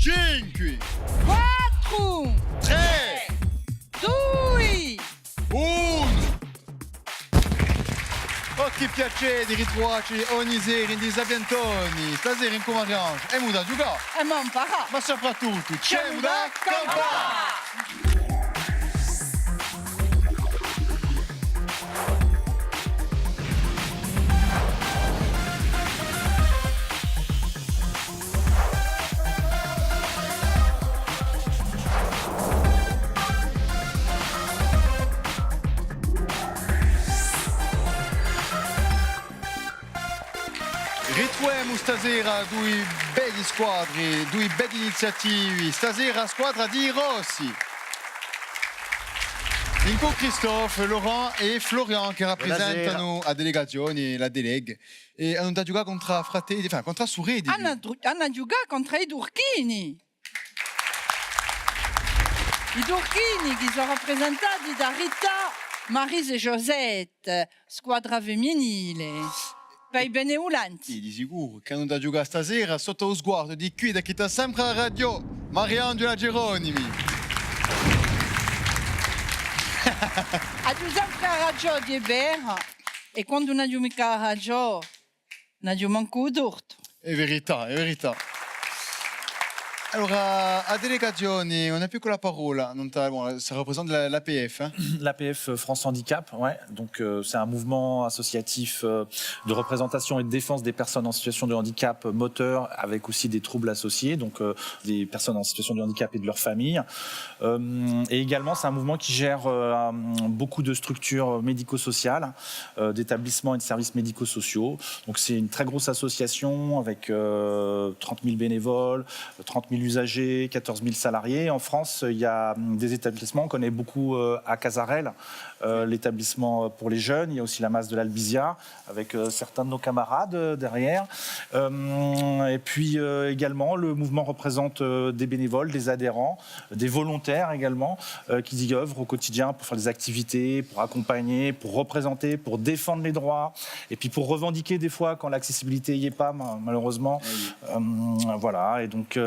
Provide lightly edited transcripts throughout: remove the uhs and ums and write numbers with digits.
5, 4, 3, 2, 1. Oh, che piacere di ritrovarci ogni sera in Disabiantoni. Stasera in Comariange. E muda giocare. e non parà. Ma soprattutto, c'è muda campà. Ritroviamo stasera due belli squadri, due belle iniziative. Stasera squadra di Rossi. Inco Christophe, Laurent e Florian che rappresentano la delegazione, la delega. E hanno da giocare contro fratelli, contro sorelle. Hanno giocato contro i Durchini. I Durchini che sono rappresentati da Rita, Marise e Josette, squadra femminile. Per i benevolanti. Di sicuro che hanno da giocare stasera sotto lo sguardo di qui, da chi sta sempre alla radio, Mariangela Geronimi. A sempre a radio di Ebera e quando non gioca a radio, non gioca manco d'orto. È verità, è verità. Allora, a delegazione, on n'a plus que la parole. Bon, ça représente l'APF. Hein. L'APF France Handicap, ouais. Donc c'est un mouvement associatif de représentation et de défense des personnes en situation de handicap moteur, avec aussi des troubles associés, donc des personnes en situation de handicap et de leurs familles. Et également, c'est un mouvement qui gère beaucoup de structures médico-sociales, d'établissements et de services médico-sociaux. Donc c'est une très grosse association avec 30 000 bénévoles, 30 000 usagers, 14 000 salariés. En France, il y a des établissements, on connaît beaucoup à Casarel, l'établissement pour les jeunes. Il y a aussi la masse de l'Albizia, avec certains de nos camarades derrière. Et puis également, le mouvement représente des bénévoles, des adhérents, des volontaires également, qui y œuvrent au quotidien pour faire des activités, pour accompagner, pour représenter, pour défendre les droits, et puis pour revendiquer des fois quand l'accessibilité n'y est pas, malheureusement. Voilà, et donc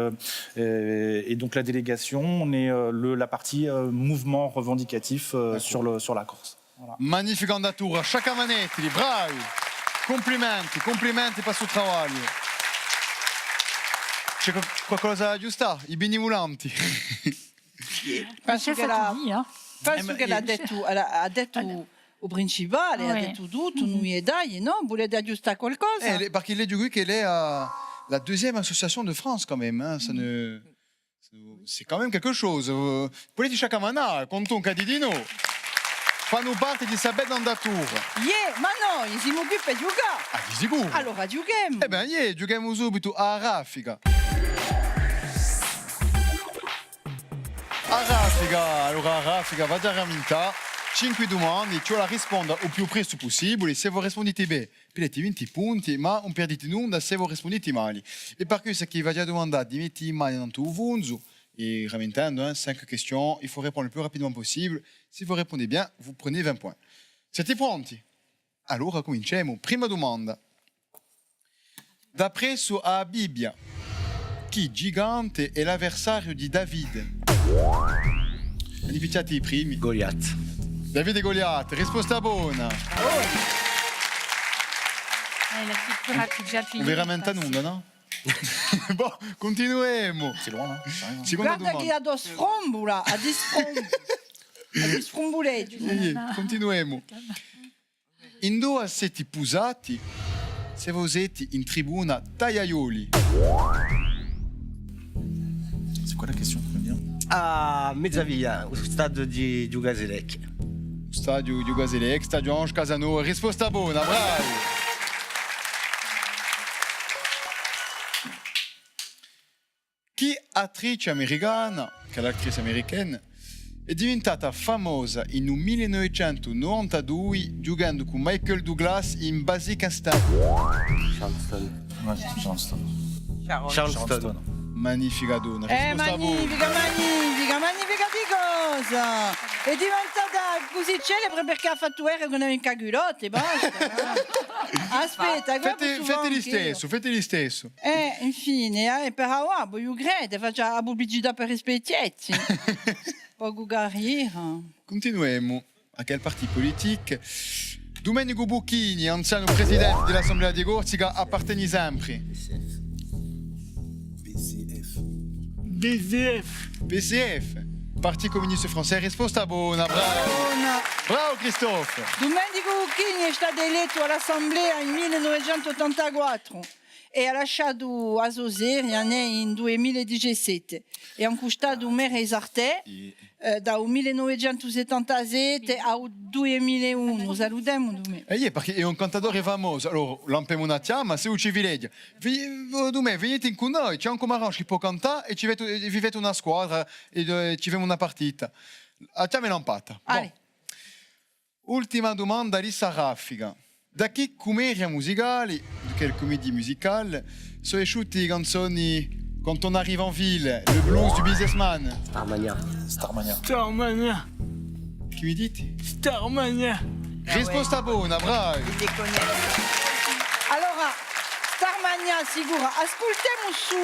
la délégation, on est la partie mouvement revendicatif sur la Corse. Voilà. Magnifica andatura, Sciacamanetti, bravi, complimenti per il suo lavoro. C'è qualcosa da aggiustare? I benevolanti. Penso che l'ha detto o principale, ha detto tutto, noi e dai, no? Volete aggiustare qualcosa? Perché lei dice che lei ha la deuxième association de France quand même. Hein. C'est quand même quelque chose. Volete Sciacamana, conto un cadidino. Fanno parte di Sabed Andatura. Ma noi siamo qui per giocare. Ah, di sicuro. Allora giochiamo. Giochiamo subito a Raffica. Allora a Raffica va già ramintà. 5 domande, cioè la risponda il più presto possibile. Se voi rispondete bene, prendete 20 punti, ma non perdete nulla se voi rispondete male. E per questo che vi già domandato di mettere in mano tanto vunzo, et ramintando, 5 questions, il faut répondre le plus rapidement possible. Si vous répondez bien, vous prenez 20 points. Siete pronti? Allora cominciamo. Prima domanda. D'après su a Bibbia, chi gigante è l'avversario di Davide? Iniziate i primi. Goliath. Davide e Goliath, risposta buona. Veramente nulla, no? Bon, continuiamo. C'est loin, là. Seconda Guarda che ha dos frombola, a disfrombuleggio. Continuiamo. In due siete posati se voi siete in tribuna Tagliaioli. C'est quoi la question? A Mezzavia, o stadio di Giugaselec. Stadio di Gazelec, stadio Ange Casanova. Risposta buona, bravi. Chi attrice americana, che è l'attrice americana, è diventata famosa in 1992 giocando con Michael Douglas in Basic Instinct? Charleston. Ouais, Charleston. Charleston. Magnifica donna. Risposta magnifica di cosa? È diventata così celebre perché ha fatto guerra con un cagulotte, basta. Aspetta, fate gli stesso. Infine, per ora, voglio credere, faccia la pubblicità per i specchietti. Poco carriera. Continuiamo. A quel parti politique? Domenico Bocchini, anziano presidente dell'Assemblea di Corsica, appartiene sempre. PCF. Parti Comuniste Français, risposta buona, bravo. Bravo Christophe. Domenico Bocchini è stato eletto all'Assemblea nel 1984 e ha lasciato Asoseri nel 2017. È anche stato maire esarte dal 1977 al 2001. Salutiamo Domenico. Perché è un cantatore famoso. Allora, l'ampiamo una chiama, se ci vede. Domenico, venite con noi, c'è un comarrange che può cantare e ci vivete una squadra e ci facciamo una partita. Facciamo l'impatta. Bon. Ultima domanda, Lisa Raffica. Da che commedia musicale, di che comédie musicale, sono uscite le canzoni Quand on arrive en ville, le blues du businessman? Starmania. Che mi dite? Starmania. Risposta buona, bravi. Allora, Starmania sicura. Ascoltiamo su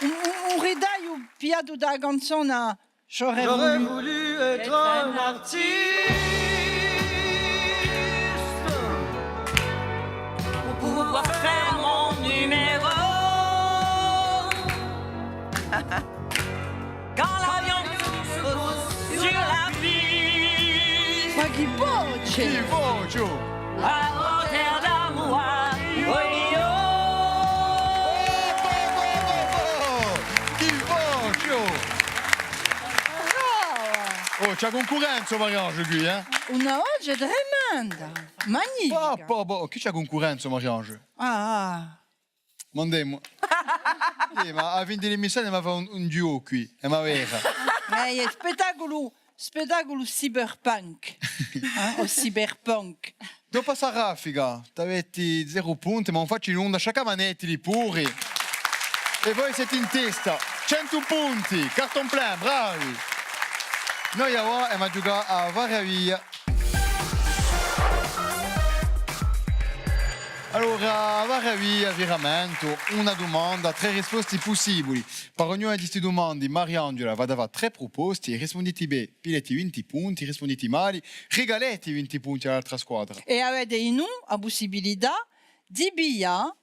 un redaio piato da canzone J'aurais voulu être un artiste pour pouvoir faire mon numéro. Quand l'avion pose sur la piste. Ma che voce! Che voce! À Rotterdam ou à Rio. Che voce! Oh, c'è concorrenza, Mariange, qui, eh? Una voce tremenda, magnifica. Chi c'è concorrenza, Mariange? Mandiamo. Ma a vinto l'emissione mi fa un duo qui, è ma vera. È spettacolo cyberpunk. O cyberpunk. Dopo questa raffica, avete 0 punti, ma non faccio in onda, sciacamanetti li puri. E voi siete in testa, 100 punti, carton plein, bravi. Noi ora abbiamo giocato a Varavia. Allora, Varavia, veramente, una domanda, 3 risposte possibili. Per ognuna di queste domande, Mariangela va a dare 3 proposte, rispondete bene, pilete 20 punti, rispondete male, regalete 20 punti all'altra squadra. E avete in la possibilità di inviare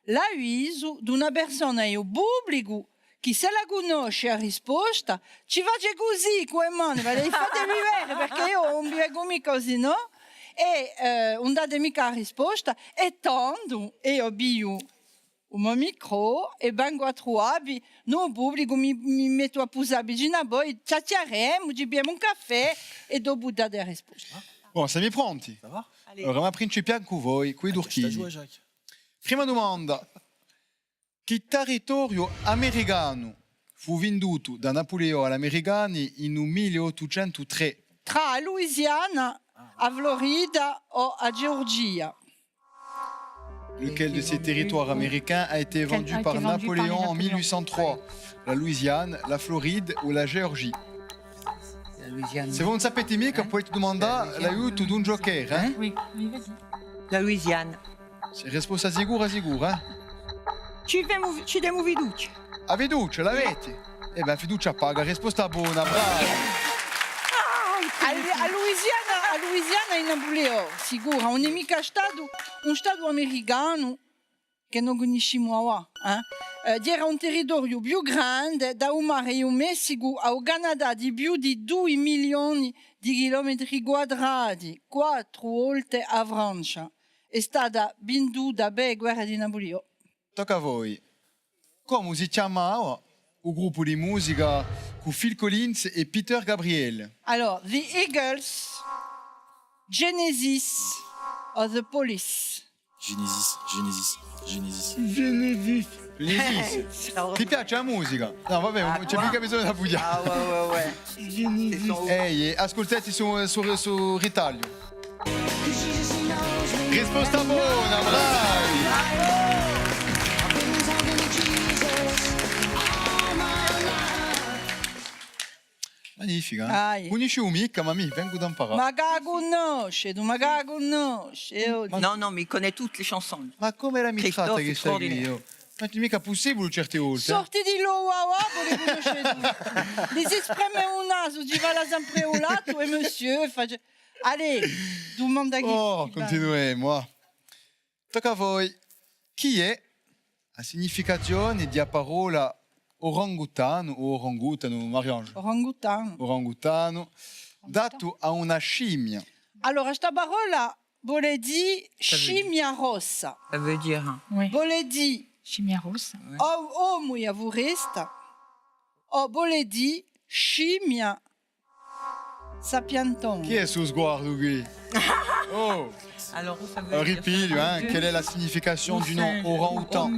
l'avviso di una persona io pubblico che se la conosce la risposta, ci faccia così, come mani, fate vivere, perché io non vivo mica così, no? E non date mica la risposta, e tanto io ho un mio micro e vengo a trovarvi, no pubblico, mi metto a posare vicino a voi, chiacchieremo, ci beviamo un caffè e dopo date la risposta. Bon, siamo pronti? Ça va? Allora, ma principiamo con voi, qui d'Urchini. Jacques. Prima domanda. Che territorio americano fu venduto da Napoleone agli americani in 1803? Tra la Louisiana, a Florida o a Georgia. Lequel de ces territoires américains a été vendu par Napoléon en 1803? La Louisiane, la Floride ou la Géorgie? Se vous ne sapete mica, potete domandare l'aiuto di un joker, eh? Oui, vas-y. La Louisiane. Se risposta sicura, sicura, eh? Ci diamo fiducia. A fiducia, l'avete? Eh ben, fiducia paga, risposta buona, bravo! A Louisiana in Napoleone, sicura, non è mica un stato americano che non conosciamo ora. Era un territorio più grande da un mare e un Messico al Canada di più di 2 milioni di chilometri quadrati, 4 volte a Francia. È stata venduta per la guerra di Napoleone. Tocca a voi. Come si chiama il gruppo di musica con Phil Collins e Peter Gabriel? Alors, The Eagles, Genesis or The Police? Genesis. Genesis. Ti piace la musica? No, vabbè, non c'è mica bisogno da bugiare. Ah ouais. Ehi, ascoltate su ritaglio. Risposta buona, bravi! Magnifica. Ai. Conosci un mica, ma mi vengo da imparare. tu magari conosci. Non, mais il connaît toutes les chansons. Ma come la mitrata Christophe, che stai qui? straordinaire. Oh? Ma è mica possibile certe volte. Sorti di lo wawa, voi le conoscete. Les esprime un naso, ci va la sempre au lato e monsieur. Allez, domande a chi. Oh, continuiamo. Ah. Tocca a voi. Chi è la significazione di parola orangutano o orangutano, Mariange? Orangutan. Orangutano, dato a una scimmia. Allora, sta parola vuole dire scimmia rossa. Ça veut dire. Oui. Vuole dire Chimia rossa. o muiavurista, o vuole dire scimmia sapienton. Chi è su sguardo qui? Oh, Alors, ça veut un dire. ripiglio, hein? Quelle est la signification du nom orang-outan?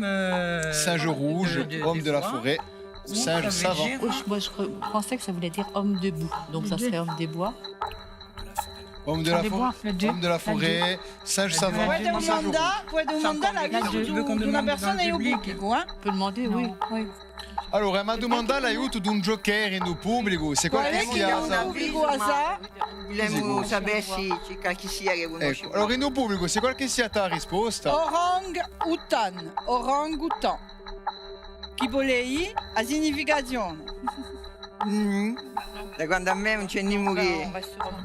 Singe rouge, homme de la forêt, singe savant. Moi, je pensais que ça voulait dire homme debout. Donc, ça serait homme des bois. Homme de Homme la des bois, le deux. homme de la forêt, singe savant, Puoi singe rouge. domandare la La guida deux. di una persona e un pubblico, eh? On peut demander, oui. oui. Allora, mi ha domandato l'aiuto di un joker in un pubblico. Se Qual è qualche che si è un alza. pubblico a sa? Vogliamo sapere se qualche sia che conosce. Ecco, allora in un pubblico, se qualche si ha la risposta. Orang-utan. Orang-utan. Chi vuole dire la significazione. Da quando a me non c'è niente che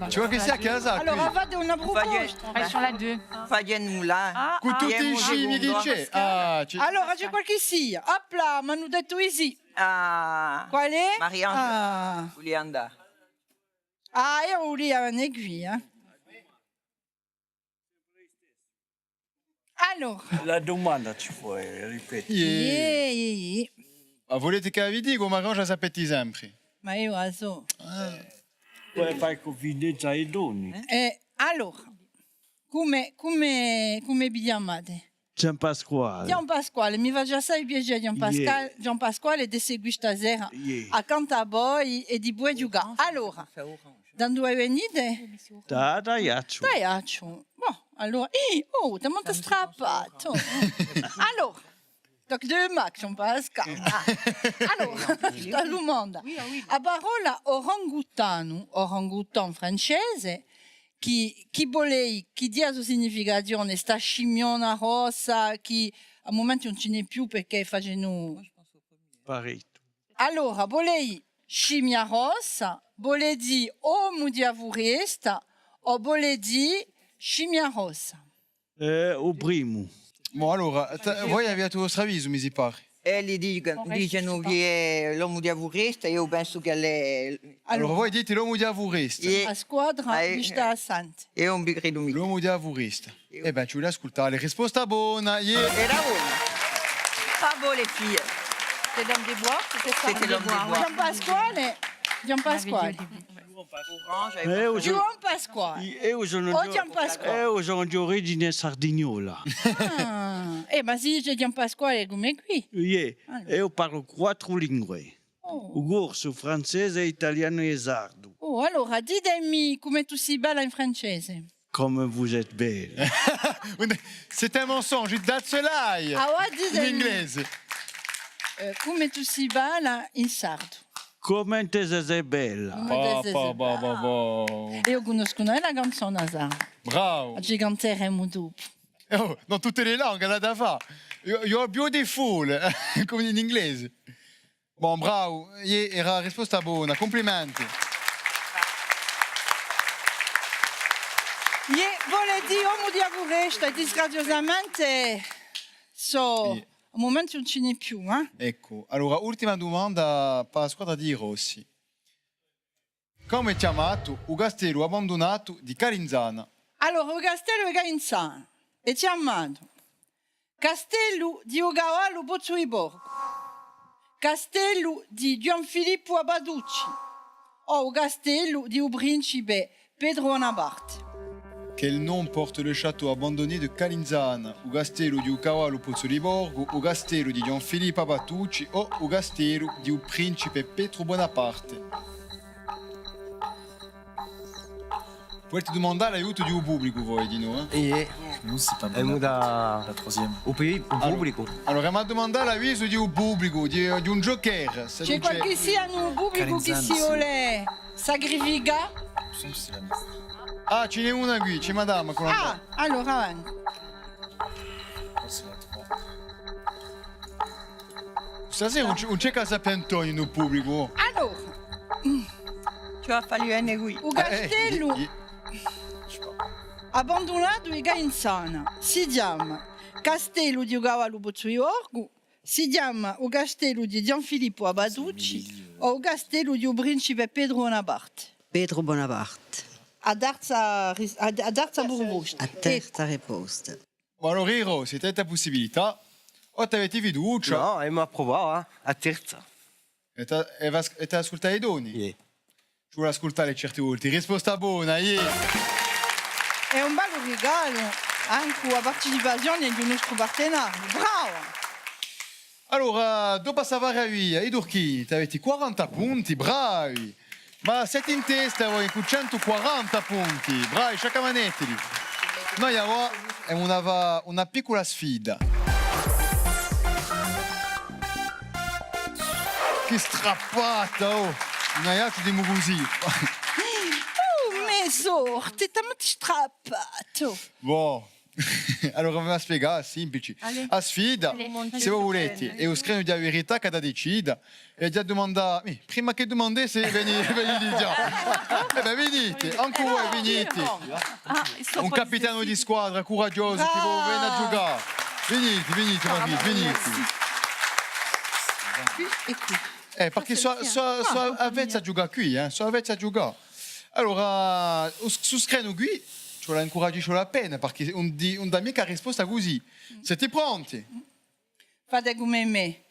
Ci vuole che sia a casa Allora, qui. fate una proposta. Vai sur la 2. fa nulla. Con tutti i scimi che c'è. Ah, c'è. Allora, c'è qualche sia. Appla, mi hanno detto easy. Ah, Qual è? Marianne. Ah, voulez andare. io volevo un'aiguille. Allora, La domanda ci puoi ripetere. yeah. Ma volete che vi dico, ma non sapete sempre. Ma io la so. Puoi fare confidenza ai doni. Allora, come vi chiamate? Gian Pasquale. Gian Pasquale, mi fa già assai piacere Gian Pasquale di seguire stasera accanto a voi e di voi giocare. Allora, da dove venite? Da Iaccio. Da Iaccio. Allora, oh, ti molto strappato. Allora, tocca due Max, Gian Pasquale. Allora, sta domanda. La parola orangutan francese, chi dia la sua significazione, sta scimmiona rossa, che al momento non ce n'è più perché facendo... Paretto. Allora, vuole scimmia rossa, vuole dire o mudiavurista, o vuole dire scimmia rossa. O primo. Bon, allora, voi avete il vostro avviso, mi si pare. Gli dicono che è l'uomo di avurista, io penso che è Allora, voi dite l'uomo di avurista. La squadra sta a Sante. è un bicredo mica. L'uomo di avurista. Eh ben, ci vuole ascoltare. Risposta buona. Yeah. Era uno. Bravo le figlie. C'est l'homme des bois. C'était l'homme des bois. Gian Pasquale. Io Gian Pasquale. Gian Pasquale. sono di origine sardegnola. Ma se dice Gian Pasquale come qui. Io parlo 4 lingue. Corso, francese, italiano e sardo. Oh, allora, ditemi come tu sei bella in francese. Come vous êtes belle. C'est un mensonge, dazzolai. Allora, In ditemi inglese. come tu sei bella in sardo. Come te sei bella. Io conosco la canzone a sardo. Bravo. A gigantera e mudup. Oh, dans toutes les langues, là, d'avant. You're beautiful, come in inglese. Bon, bravo. Era risposta buona. Complimenti. Vuole dire uomo di avuresta, disgraziosamente al momento non ce n'è più, eh? Ecco, allora, ultima domanda per la squadra di Rossi. Come è chiamato il castello abbandonato di Carinzana? Allora, il castello di Carinzana è chiamato Castello di Ogavallo Pozzuiborgo, Castello di Gianfilippo Abaducci o Castello di un principe Pedro Bonaparte. Quel nom porte le château abandonné de Carinzana, o castello di Cavallo Pozzoliborgo, o castello di Gianfilippo Abatucci o o castello di un principe Pietro Bonaparte? Volete domandare l'aiuto di un pubblico voi di noi? Nous, c'est un E muda la troisième. o pubblico. Allora, mi ha domandato l'avviso di un pubblico, di un joker. Se C'è non c'è- qualche sia un pubblico che si vuole sacrifica? Il me semble que c'est la même. Ah, ce n'è una qui, c'è madame con la... Ah, allora avanti. Oh, c'est la 3. Stasera non c'è casa Piantoni nel pubblico. Allora, Tu as fallu un oui. o castello eh, abbandonato e insana. Si chiama Castello di Cavallo Pozzoiorgo, si chiama o castello di Gianfilippo Abaducci o o castello di Principe Pedro Bonaparte. Pedro Bonaparte, A Darza Burgosta. a terza risposta. Ma allora, Iro, se avete la possibilità, o ti avete fiducia, No, e mi ha provato, a terza. e ti ascoltare i doni. Yeah. Ci vuole ascoltare certe volte. Risposta buona, È un bello regalo anche la partecipazione di un nostro partenario. Bravo! Allora, dopo Savara via, i Durchini, ti avete 40 punti, bravi. Ma siete in testa voi con 140 punti, bravi, sciacamanettili. Noi abbiamo una piccola sfida. Che strappata, oh! Noi altri di così. Me sorte, ti metti strappato. Bon. Allora vi spiegare, semplice. La sfida, se voi volete, è lo schermo di verità che da decida. E già domanda, prima che domandate se venite già. Venite, anche voi venite. Un capitano di squadra coraggioso che vuole venire a giocare. Venite, Margherita, venite. E qui. Perché avete a giocare qui, avete a giocare. Allora, su schermo qui, ci vuole incoraggiare la pena, perché non dà mica risposta così. Siete pronti? Fate come me.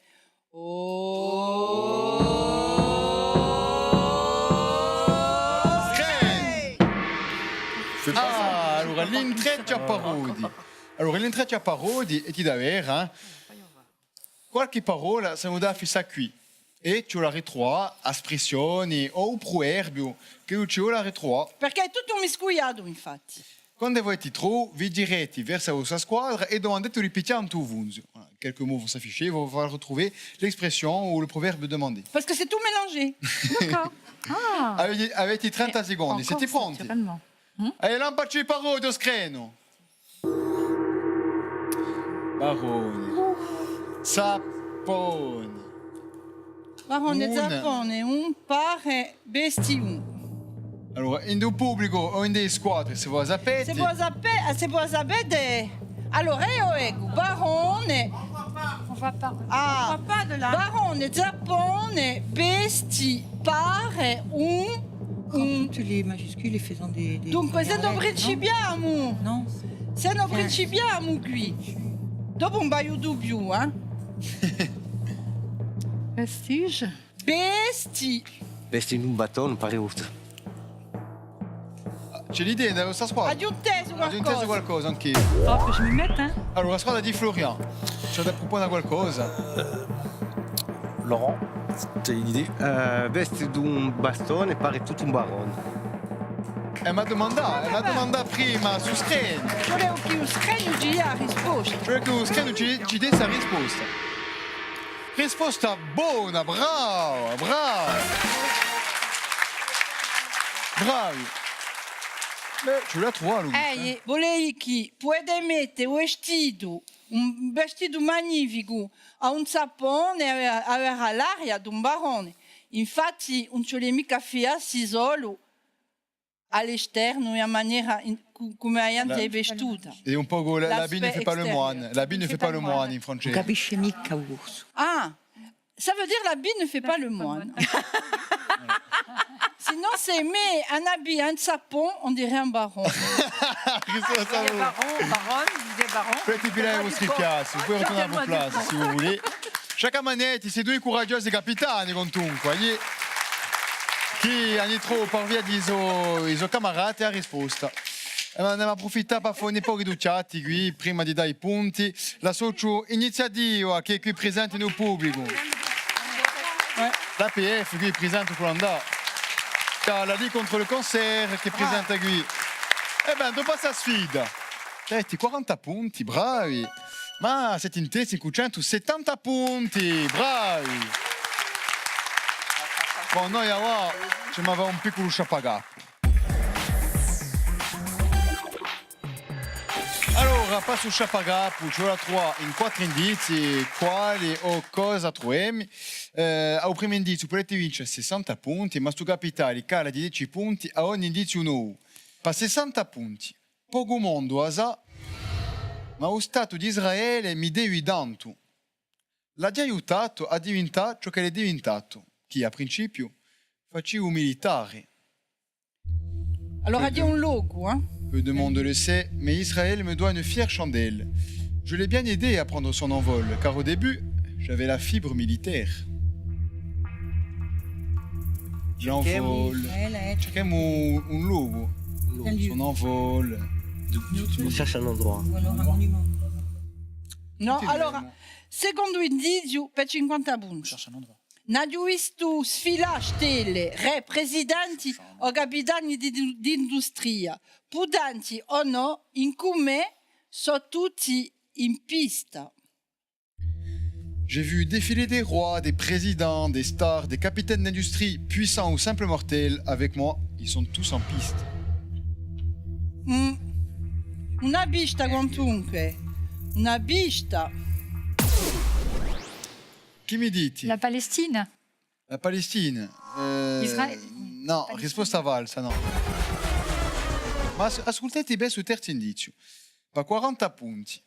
Ah, allora l'intreccia parodi. Allora l'intreccia parodi è di davvero, qualche parola se non da fissa qui. E ci vuole ritroare espressioni o proverbio che ci vuole ritroare. Perché è tutto miscugliato, infatti. Quando voi ti trovate, vi direte verso la vostra squadra e demandate di ripetere tout vous. Quelques mots vont s'afficher, vous allez retrouver l'expression ou le proverbe demandé. Parce que c'est tout mélangé. D'accord. Ah, Avete 30 secondi, encore, siete pronti? naturellement. E lampaci i parodi, scrino. Baroni. Saponi. Barone Una. Zappone, un pare bestiun. Allora, in un pubblico o in delle squadre, se voi sapete... Se può sapere... Allora, io ecco, Barone... On va pas. Ah, Barone Zappone, besti, pare un... Tutte le majuscule faisant des Dunque, se non principiamo... Non. Se non principiamo qui... Dopo un paio di più, Vestige. Besti... Vesti in un battone, pare utile. C'è l'idea della vostra squadra? Aggiunteso Aggiungete qualcosa. qualcosa anch'io. Oh, que je m'y mette, hein. Allora, la squadra di Florian. C'è da proporre qualcosa? Laurent, t'as une idée? Vesti di un bastone, pare tutto un barone. Mi ha domandato prima su schermo. Volevo che lo schermo ci dia risposta. Cioè che lo schermo ci desse la risposta. Risposta buona, brava, brava. Bravi. Ce l'ha trovato, lui. Volevi che puede mettere un vestito magnifico a un sapone e avere l'aria di un barone. Infatti non ce l'è mica fiassi solo all'esterno e a maniera come è vestita. Et un po' la bine ne fait pas le L'aspect moine. La bine ne fait pas le moine in Non francese. capisce mica l'urso. Ah, ça veut dire la bille ne fait pas le moine. Sinon, c'est mais un habit, un sapon, on dirait un baron. Risposta buona. Faites pilare i vostri piazzi, voi retournare a vos places si vous voulez. Chaque manetti, c'est due coraggiosi capitani comunque. Chi hanno troppo per via di iso camarati ha risposta. Ne approfitta per fare un po' riduciati qui, prima di dare i punti. La socio iniziativa che è qui presente nel pubblico. L'APF qui è presente con l'andà. La Ligue contre le cancer che è presente qui. E bene, dopo questa sfida, Avete 40 punti, bravi. Ma siete in te 570 punti, bravi. Bon, noi ora ci aveva un piccolo sciapagato. Allora, passo il sciapagato, ce la trovo in 4 indizi, quali o cosa troviamo. Al primo indizio potete vincere 60 punti, ma sto capitale cala di 10 punti a ogni indizio nuovo. Per 60 punti, poco mondo sa, ma lo Stato di Israele mi deve tanto. L'ha già aiutato a diventare ciò che è diventato, che a principio faceva un militare. Allora, di un logo, hein? Peu de monde le sait, mais Israël me doit une fière chandelle. Je l'ai bien aidé à prendre son envol, car au début, j'avais la fibre militaire. J'envole. Cerchiamo un logo. Son envol. On cherche un endroit. No, allora, secondo indizio per 50 punti. Cherche un endroit. N'abbiamo visto sfilare stelle, re, presidenti o capitani di industria, pudanti o no, in come sono tutti in pista. J'ai vu défiler des rois, des présidents, des stars, des capitaines d'industrie, puissants ou simples mortels. Avec moi, ils sont tous en piste. Una pista quantunque, una pista. Chi mi dite? La Palestine. La Palestine. Israele. No, risposta valsa, no. Ma ascoltate bene su terzo indizio. Per 40 punti.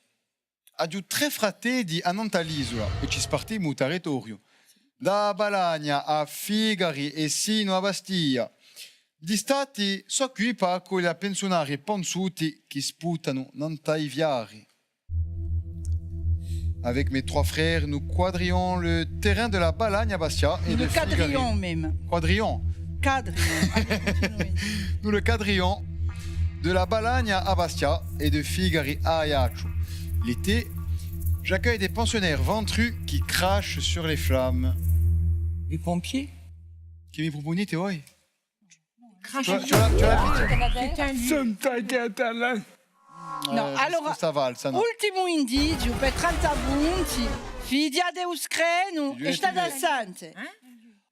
Ha giù 3 fratelli a Nantes all'isola e ci spartimmo il territorio. Da Balagna a Figari e sino a Bastiglia. Gli stati sono qui per accogliere pensionari panzuti che sputano Nantes viari. Avec mes 3 frères, nous quadrillions le terrain de la Balagne à Bastia et Nous de le quadrillon Figari. même. Quadrillon. Quadrillon. Nous le quadrillons de la Balagne à Bastia et de Figari à Ajaccio. L'été, j'accueille des pensionnaires ventrus qui crachent sur les flammes. Les pompiers. Che mi proponete voi? Crash. Tu l'as No, allora, Questa valsa, no? ultimo indizio per 30 punti, figlia Deus Crenu e Stata Sante.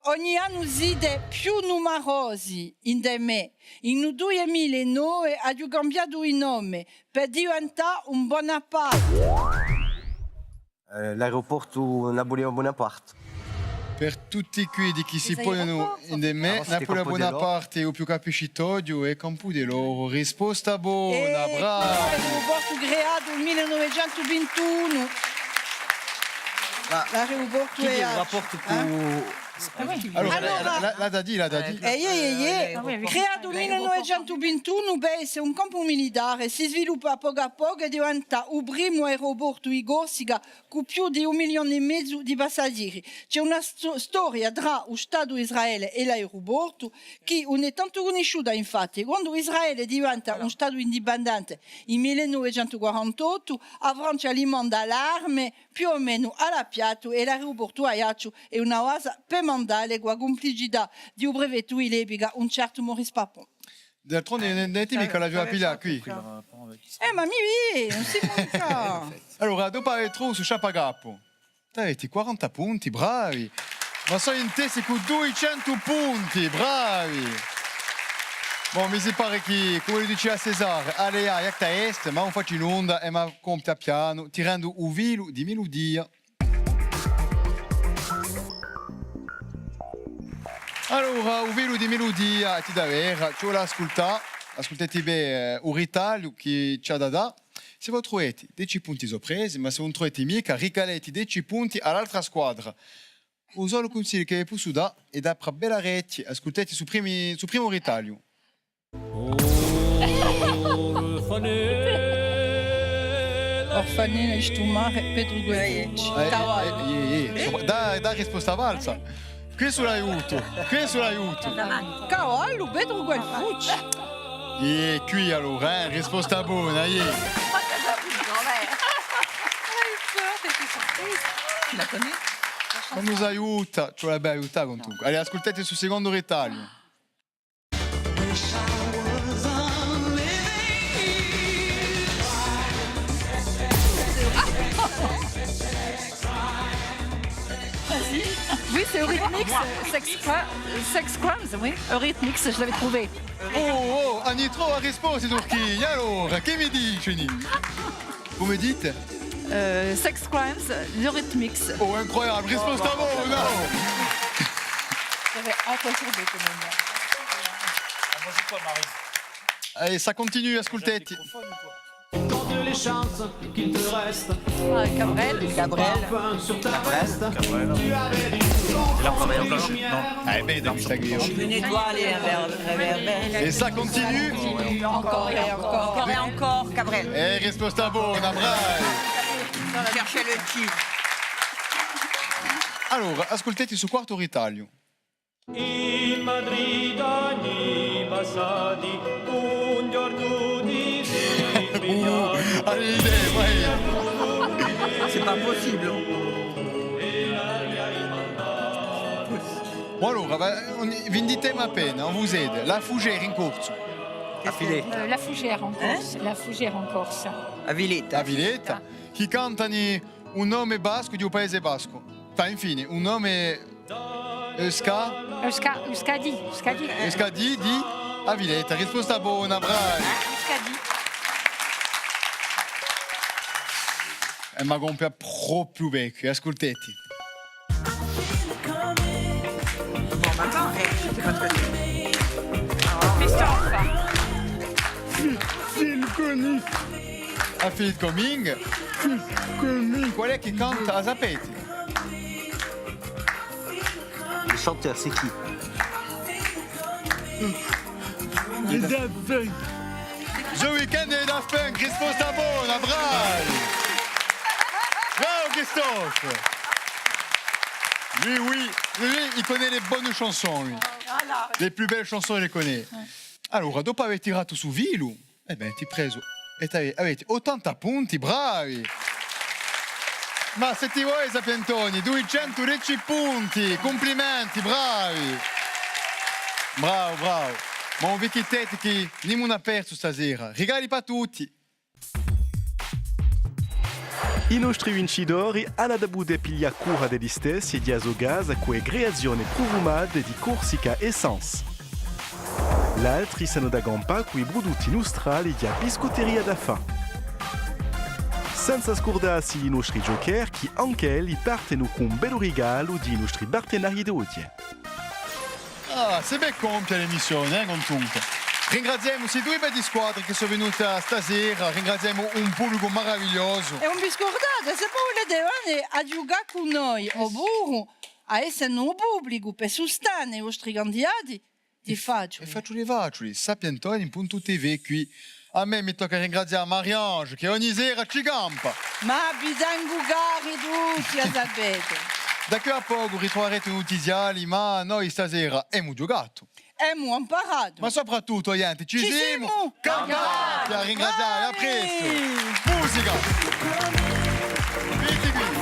Ogni anno siete più numerosi in de me. In 2009 abbiamo cambiato il nome per diventare un Bonaparte. L'aéroport Napoléon Bonaparte. Per tutti quelli che si pongono in de me, Ah, c'était Napoleone Campo dell'Oro. Bonaparte e o più capicitodio e Campo dell'Oro. Risposta buona, bravo! L'aeroporto creato nel 1921. L'aeroporto Chi è è a... rapporto con... Allora, l'ha da di. Creato nel 1921 per essere un campo militare, si sviluppa a poco e diventa il primo aeroporto in Corsica con più di 1,5 milioni di passeggeri. C'è una storia tra lo Stato Israele e l'aeroporto che non è tanto conosciuta, infatti. Quando Israele diventa un Stato indipendente nel 1948, la Francia gli manda l'arme più o meno alla piatto e l'aeroporto a Ajaccio è una cosa mandale con la complicità di un brevetto in epica un certo Maurice Papon. D'altronde, non è mica la viva pila qui. Ma mi viene, non si manca. Allora, dopo aver trovato su Sciapagapo, avete 40 punti, bravi. Ma sono in testa con 200 punti, bravi. Bon, mi si pare che, come dice a Cesare, alea iacta est, ma non faccio in onda e ma compta piano, tirando un vilo di melodia. Allora, un velo di melodia ti davvero, ci vuole ascoltate bene un ritaglio che c'è da dare. Se voi trovate 10 punti sorpresi, ma se non trovate mica, ricalate 10 punti all'altra squadra. Un solo consiglio che vi posso dare è da per bella rete, ascoltate su primo ritaglio. Orfanina Stumare Pedro Guerrici. Da risposta valsa. Questo l'aiuto. Cavallo Pedro Guerrici. E qui allora, risposta buona, Non nos aiuta, ci vorrebbe aiutare comunque. Allora, ascoltate sul secondo ritaglio. Oui, c'est Eurythmics, Sex Crimes, oui. Eurythmics, je l'avais trouvé. Oh, Anitro a risposto Turchia. Allora, che mi dici? Vous me dites? Sex Crimes, l'Eurythmics. Oh, incroyable, risposta buona! J'avais impressionné quand même. Allez, ça continue, ascoltati. Compte les chances qu'il te reste. Ah, Cabrel. Il a travaillé encore. Eh ben, dans questa guerra. Venez toi aller vers Et ça continue. Encore et encore. Encore et encore, Cabrel. E risposta buona, bravi. Cherchez le titre. Allora, ascoltati su quarto ritaglio. In Madrid anni passati, un giorno di Allez, l'idée, ouais. C'est pas possible. Bon, allora, vi inditiamo appena, on vous aide. La fougère in corso. Affilé. La fougère en Corse. La fougère en Corse. A Villetta. La Villetta. Chi cantano un nome basco di un paese basco. Enfin, infine, un nome Euskadi. Euskadi di a Villetta. Risposta buona, bravi. Euskadi. Ma compia proprio vecchio, ascoltati. Bon, maintenant, je sais pas ce que A Philip Coming. Qual è che canta a Zappetti? Le chanteur, c'est qui? The Weeknd et Daft Punk, risposta buona, bravi! Bravo Christophe! Lui, il connaît les bonnes chansons, lui. Les plus belles chansons, il les connaît. Allora, dopo aver tirato su Vilu, ti preso e avete 80 punti, bravi! Ma se ti vuoi, Sapientoni, 210 punti, complimenti, bravi! Bravo. Ma un vecchietto che non ha perso stasera. Regali per tutti. I nostri vincitori hanno da bude piglia cura degli stessi e di azogaz a quelle creazioni profumate di Corsica Essence. L'altri sono da gampa quei prodotti nostrali di biscotteria da fa. Senza scordarsi i nostri joker che anche li partono con un bel regalo di nostri partenari d'oggi. Ah, c'est ben compia l'emissione, con tutto. Ringraziamo questi due bei squadre che sono venute stasera, ringraziamo un pubblico meraviglioso. E non vi scordate, se poi volete a giocare con noi, oppure a essere un pubblico per sostenere i vostri candidati, ti faccio. E faccio le faccioli, sapientoni.tv qui. A me mi tocca ringraziare Mariange che ogni sera ci campa. Ma bisogna giocare tutti, a sapete. Da qui a poco ritroverete notiziali, ma noi stasera abbiamo giocato. Abbiamo imparato. Ma soprattutto, gente, ci siamo campati a ringraziare, a presto. Musica! Vitti qui.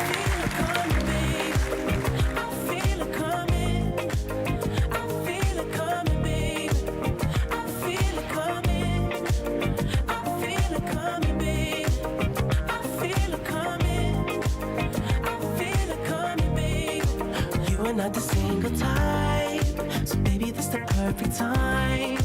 Not the single type, so maybe this the perfect time